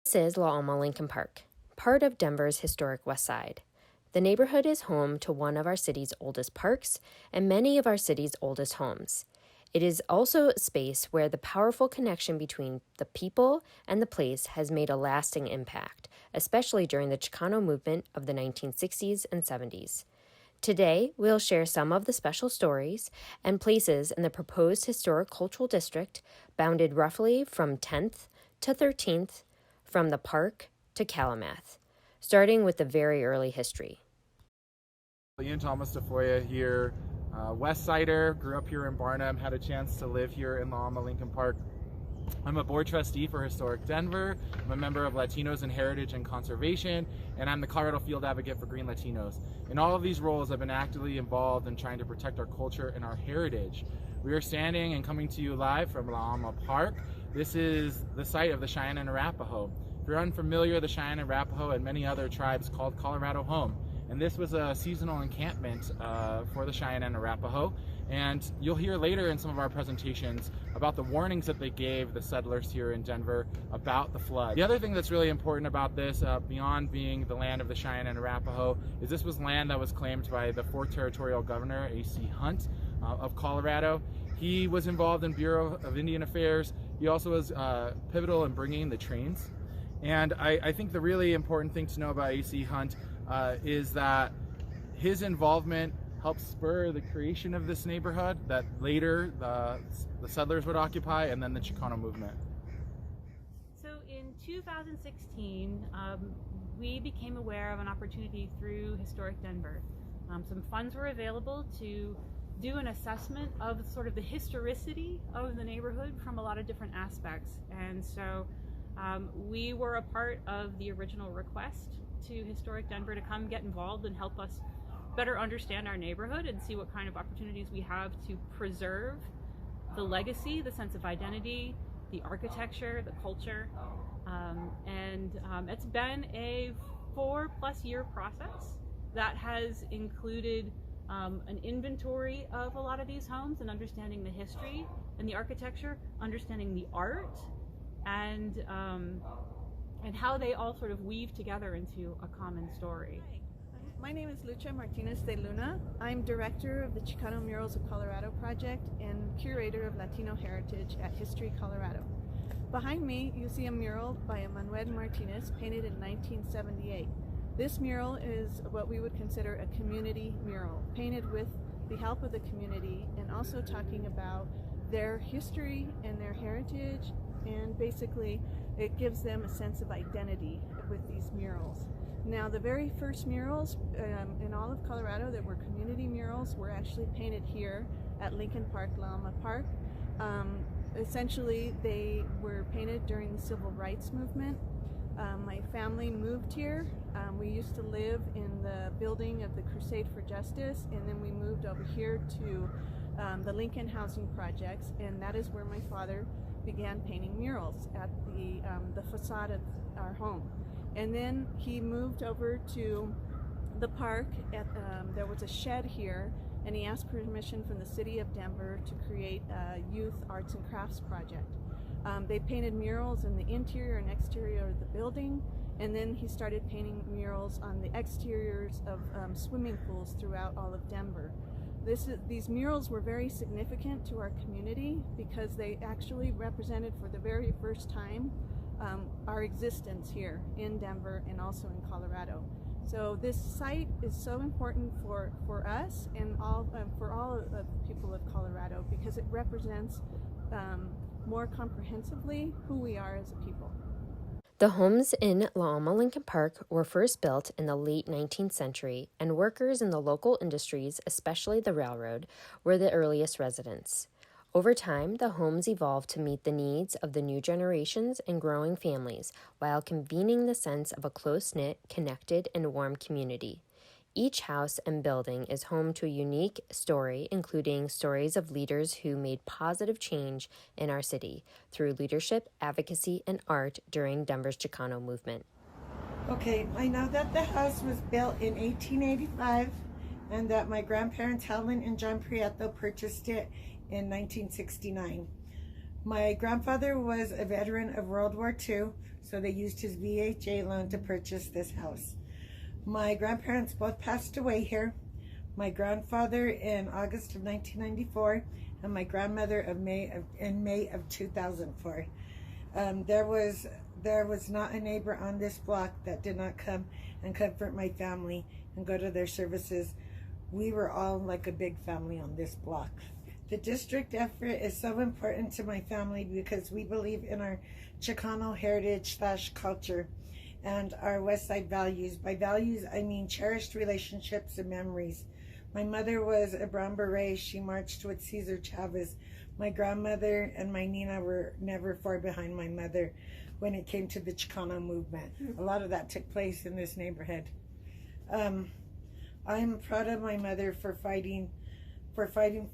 This is Alma Lincoln Park, part of Denver's historic West Side. The neighborhood is home to one of our city's oldest parks and many of our city's oldest homes. It is also a space where the powerful connection between the people and the place has made a lasting impact, especially during the Chicano movement of the 1960s and 70s. Today, we'll share some of the special stories and places in the proposed historic cultural district, bounded roughly from 10th to 13th, from the park to Calumet, starting with the very early history. Ian Thomas DeFoya here, West Sider, grew up here in Barnum, had a chance to live here in Alma Lincoln Park. I'm a board trustee for Historic Denver. I'm a member of Latinos in Heritage and Conservation, and I'm the Colorado Field Advocate for Green Latinos. In all of these roles, I've been actively involved in trying to protect our culture and our heritage. We are standing and coming to you live from La Alma Park. This is the site of the Cheyenne and Arapaho. If you're unfamiliar, the Cheyenne and Arapaho and many other tribes called Colorado home. And this was a seasonal encampment for the Cheyenne and Arapaho. And you'll hear later in some of our presentations about the warnings that they gave the settlers here in Denver about the flood. The other thing that's really important about this, beyond being the land of the Cheyenne and Arapaho, is this was land that was claimed by the 4th Territorial Governor, A.C. Hunt, of Colorado. He was involved in Bureau of Indian Affairs. He also was pivotal in bringing the trains. And I think the really important thing to know about A.C. Hunt is that his involvement helped spur the creation of this neighborhood that later the settlers would occupy, and then the Chicano movement. So in 2016, we became aware of an opportunity through Historic Denver. Some funds were available to do an assessment of sort of the historicity of the neighborhood from a lot of different aspects. And so we were a part of the original request to Historic Denver to come get involved and help us better understand our neighborhood and see what kind of opportunities we have to preserve the legacy, the sense of identity, the architecture, the culture. It's been a 4+ year process that has included an inventory of a lot of these homes and understanding the history and the architecture, understanding the art, and how they all sort of weave together into a common story. Hi. My name is Lucha Martinez de Luna. I'm director of the Chicano Murals of Colorado project and curator of Latino heritage at History Colorado. Behind me, you see a mural by Manuel Martinez painted in 1978. This mural is what we would consider a community mural, painted with the help of the community and also talking about their history and their heritage, and basically it gives them a sense of identity with these murals. Now, the very first murals in all of Colorado that were community murals were actually painted here at Lincoln Park, La Alma Park. Essentially, they were painted during the Civil Rights Movement. My family moved here. We used to live in the building of the Crusade for Justice, and then we moved over here to the Lincoln Housing Projects, and that is where my father began painting murals at the facade of our home. And then he moved over to the park. There was a shed here, and he asked permission from the city of Denver to create a youth arts and crafts project. They painted murals in the interior and exterior of the building, and then he started painting murals on the exteriors of swimming pools throughout all of Denver. These murals were very significant to our community because they actually represented for the very first time our existence here in Denver and also in Colorado. So this site is so important for us and for all of the people of Colorado because it represents more comprehensively who we are as a people. The homes in La Alma Lincoln Park were first built in the late 19th century, and workers in the local industries, especially the railroad, were the earliest residents. Over time, the homes evolved to meet the needs of the new generations and growing families, while convening the sense of a close-knit, connected, and warm community. Each house and building is home to a unique story, including stories of leaders who made positive change in our city through leadership, advocacy, and art during Denver's Chicano movement. Okay, I know that the house was built in 1885 and that my grandparents Helen and John Prieto purchased it in 1969. My grandfather was a veteran of World War II, so they used his VHA loan to purchase this house. My grandparents both passed away here. My grandfather in August of 1994, and my grandmother in May of 2004. There was not a neighbor on this block that did not come and comfort my family and go to their services. We were all like a big family on this block. The district effort is so important to my family because we believe in our Chicano heritage / culture and our West Side values. By values, I mean cherished relationships and memories. My mother was a Brown Beret. She marched with Cesar Chavez. My grandmother and my Nina were never far behind my mother when it came to the Chicano movement. A lot of that took place in this neighborhood. I'm proud of my mother for fighting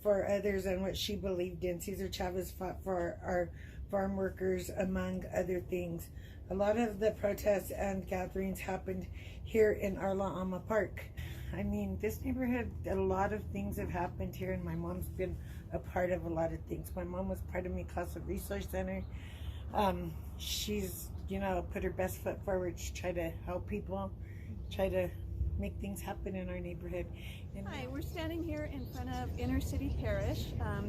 for others and what she believed in. Cesar Chavez fought for our farm workers, among other things. A lot of the protests and gatherings happened here in Alma Park. I mean, this neighborhood, a lot of things have happened here, and my mom's been a part of a lot of things. My mom was part of Mi Casa Resource Center. She's, put her best foot forward to try to help people, try to make things happen in our neighborhood. Hi, we're standing here in front of Inner City Parish.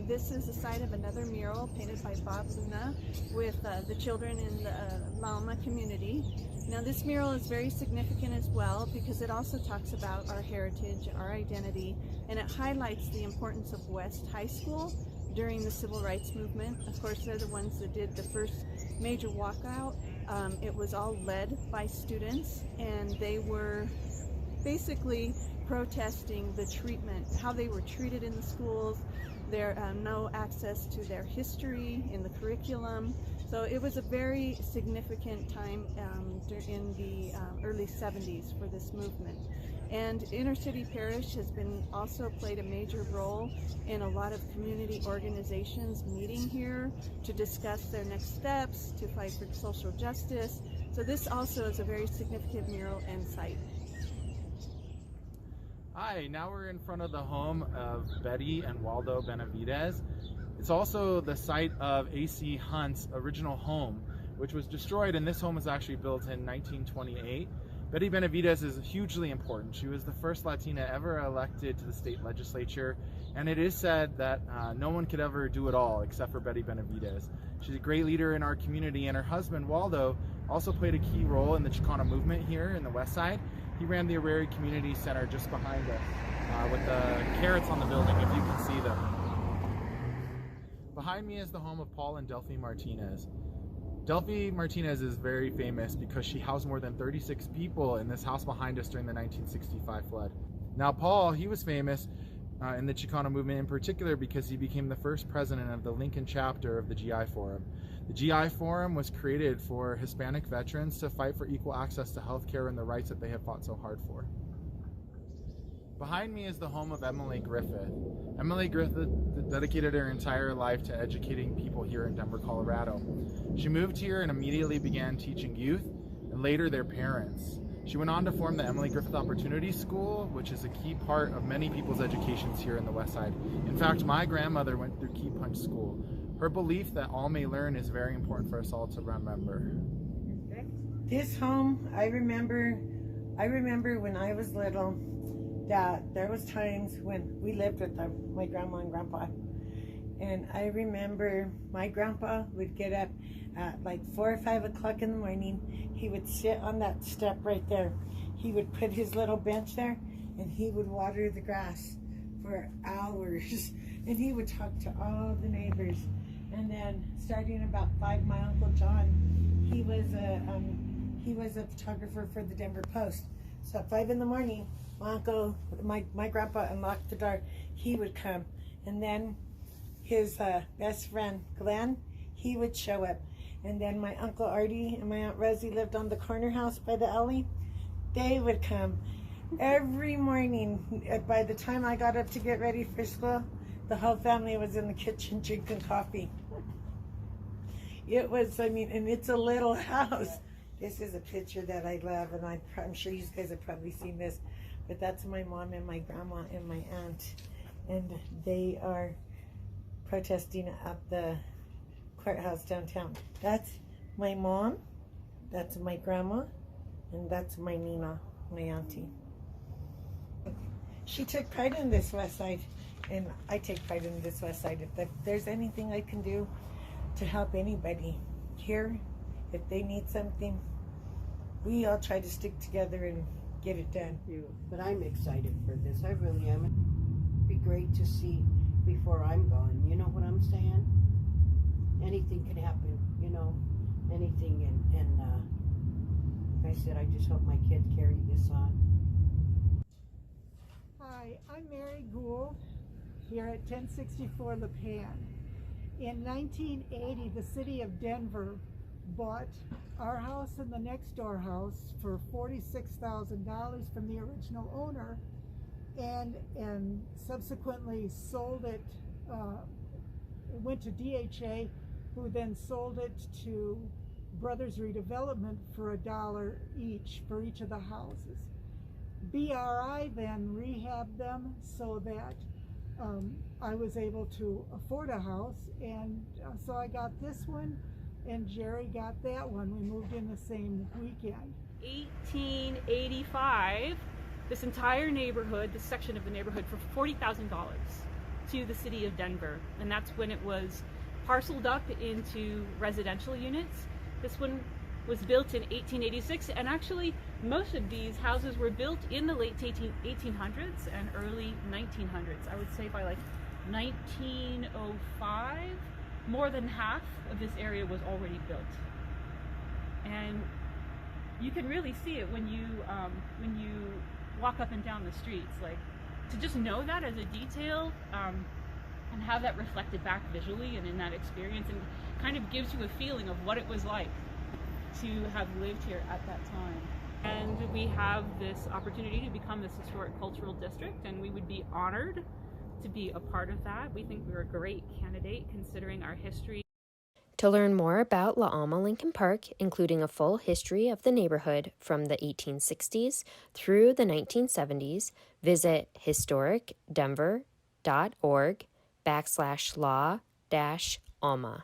This is the site of another mural painted by Bob Luna with the children in the La Alma community. Now this mural is very significant as well because it also talks about our heritage, our identity, and it highlights the importance of West High School during the Civil Rights Movement. Of course, they're the ones that did the first major walkout. It was all led by students, and they were basically protesting the treatment, how they were treated in the schools, their no access to their history in the curriculum. So it was a very significant time in the early 70s for this movement. And Inner City Parish has been also played a major role in a lot of community organizations meeting here to discuss their next steps, to fight for social justice. So this also is a very significant mural and site. Hi, now we're in front of the home of Betty and Waldo Benavidez. It's also the site of A.C. Hunt's original home, which was destroyed, and this home was actually built in 1928. Betty Benavidez is hugely important. She was the first Latina ever elected to the state legislature, and it is said that no one could ever do it all except for Betty Benavidez. She's a great leader in our community, and her husband, Waldo, also played a key role in the Chicano movement here in the West Side. He ran the Arreri Community Center just behind us with the carrots on the building, if you can see them. Behind me is the home of Paul and Delphi Martinez. Delphi Martinez is very famous because she housed more than 36 people in this house behind us during the 1965 flood. Now Paul, he was famous in the Chicano movement in particular because he became the first president of the Lincoln Chapter of the GI Forum. The GI Forum was created for Hispanic veterans to fight for equal access to health care and the rights that they have fought so hard for. Behind me is the home of Emily Griffith. Emily Griffith dedicated her entire life to educating people here in Denver, Colorado. She moved here and immediately began teaching youth and later their parents. She went on to form the Emily Griffith Opportunity School, which is a key part of many people's educations here in the West Side. In fact, my grandmother went through Key Punch School. Her belief that all may learn is very important for us all to remember. This home, I remember when I was little that there was times when we lived with my grandma and grandpa. And I remember my grandpa would get up at like 4 or 5 o'clock in the morning. He would sit on that step right there. He would put his little bench there and he would water the grass for hours. And he would talk to all the neighbors. And then starting about 5, my Uncle John, he was a photographer for the Denver Post. So at 5 in the morning, my grandpa unlocked the door. He would come. And then his best friend, Glenn, he would show up. And then my Uncle Artie and my Aunt Rosie lived on the corner house by the alley. They would come every morning. By the time I got up to get ready for school, the whole family was in the kitchen drinking coffee. It was, and it's a little house. This is a picture that I love, and I'm sure you guys have probably seen this, but that's my mom and my grandma and my aunt, and they are protesting at the courthouse downtown. That's my mom, that's my grandma, and that's my Nina, my auntie. She took pride in this west side, and I take pride in this west side. If there's anything I can do to help anybody here, if they need something, we all try to stick together and get it done. But I'm excited for this. I really am. It'd be great to see before I'm gone. You know what I'm saying? Anything can happen, you know, anything. And like I said, I just hope my kids carry this on. Hi, I'm Mary Gould here at 1064 La Pan. In 1980, the city of Denver bought our house and the next door house for $46,000 from the original owner, and subsequently sold it. It went to DHA, who then sold it to Brothers Redevelopment for $1 each for each of the houses. BRI then rehabbed them so that I was able to afford a house, and so I got this one, and Jerry got that one. We moved in the same weekend. 1885, this entire neighborhood, this section of the neighborhood, for $40,000 to the city of Denver, and that's when it was parceled up into residential units. This one was built in 1886, and actually most of these houses were built in the late 1800s and early 1900s. I would say by like 1905, more than half of this area was already built. And you can really see it when you walk up and down the streets. Like, to just know that as a detail and have that reflected back visually and in that experience, and kind of gives you a feeling of what it was like to have lived here at that time. And we have this opportunity to become this historic cultural district, and we would be honored to be a part of that. We think we're a great candidate considering our history. To learn more about La Alma Lincoln Park, including a full history of the neighborhood from the 1860s through the 1970s, visit historicdenver.org/law-alma.